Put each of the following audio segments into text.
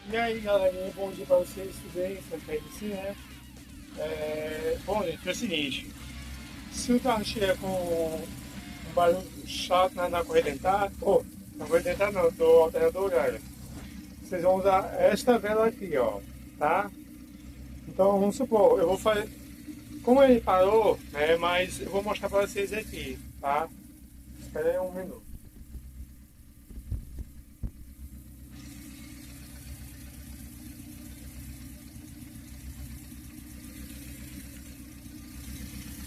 E aí, galerinha, bom dia pra vocês, tudo bem? Você tá aí assim, né? Bom, gente, é o seguinte, se o carro estiver com um barulho chato na correia dentada, na correia dentada não, do alternador, galera, vocês vão usar esta vela aqui, ó, tá? Então, vamos supor, eu vou fazer, como ele parou, né, mas eu vou mostrar pra vocês aqui, tá? Espera aí um minuto.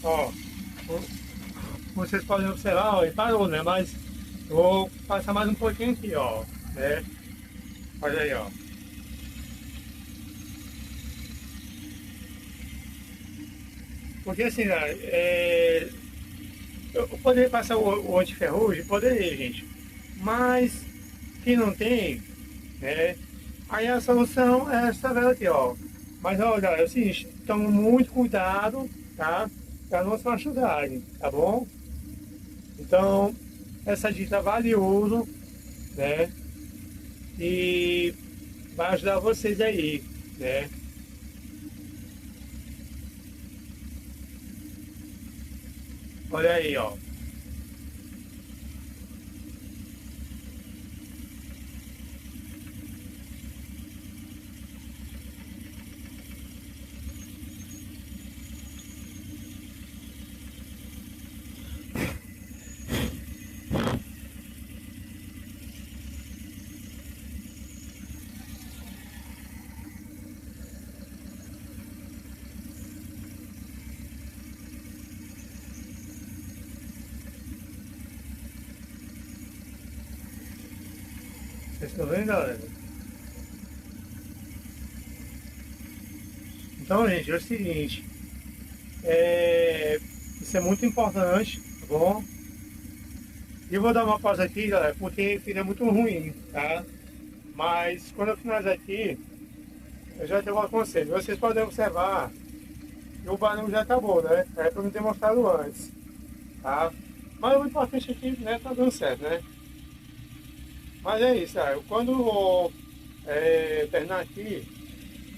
Ó, vocês podem observar, ó, ele parou, né? Mas eu vou passar mais um pouquinho aqui, ó, né? Olha aí, ó. Porque assim, né, eu poderia passar o antiferrugem, poderia, gente. Mas quem não tem, né? Aí a solução é essa vela aqui, ó. Mas olha, é o seguinte, tome muito cuidado, tá? Para não se machucarem, tá bom? Então, essa dica vale ouro, né? E vai ajudar vocês aí, né? Olha aí, ó. Vocês estão vendo, galera? Então, gente, é o seguinte, isso é muito importante, tá bom? E eu vou dar uma pausa aqui, galera, porque fica muito ruim, tá? Mas quando eu finalizar aqui, eu já tenho um conselho. Vocês podem observar que o barulho já acabou, né? É para me ter mostrado antes, tá? Mas o importante aqui, né, tá dando certo, né? Mas é isso, cara. Quando eu vou terminar aqui,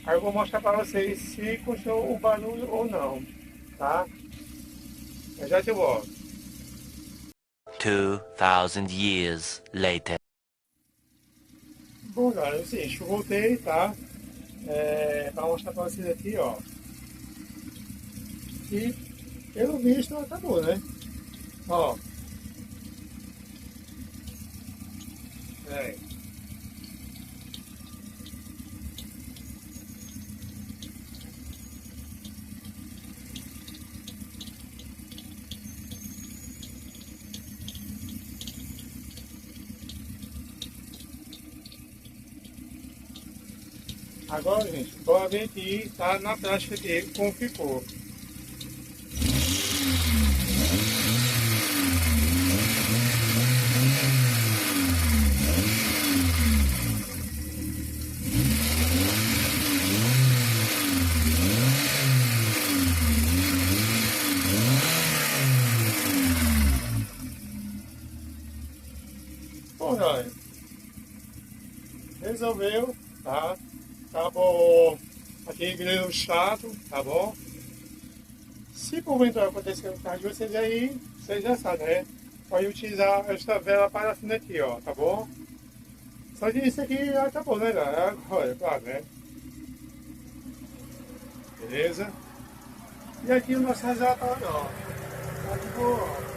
aí eu vou mostrar para vocês se continuou o barulho ou não, tá? Eu já te volto. 2000 years later. Bom, galera, é o seguinte, eu voltei, tá? Para mostrar para vocês aqui, ó. E pelo visto acabou, né? Ó, é. Agora, gente, bora ver aqui, tá na prática aqui, como ficou. Bom, galera, resolveu, tá? Acabou aquele grilo chato, tá bom? Se porventura acontecer no carro de vocês aí, vocês já sabem, né? Pode utilizar esta vela parafina aqui, ó, tá bom? Só que isso aqui já acabou, né, galera? Agora, claro, né? Beleza? E aqui o nosso reservatório, ó. Tá de boa, ó.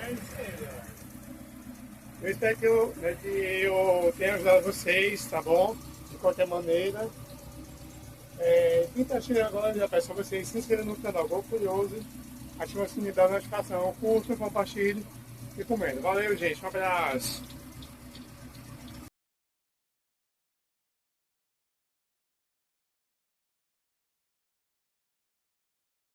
É isso aí, galera. Eu espero que eu tenha ajudado vocês, tá bom? De qualquer maneira. Quem tá chegando agora, já peço a vocês se inscrevam no canal Gol Curioso, ative o sininho da notificação, curtam, compartilhem e comentem. Valeu, gente. Um abraço.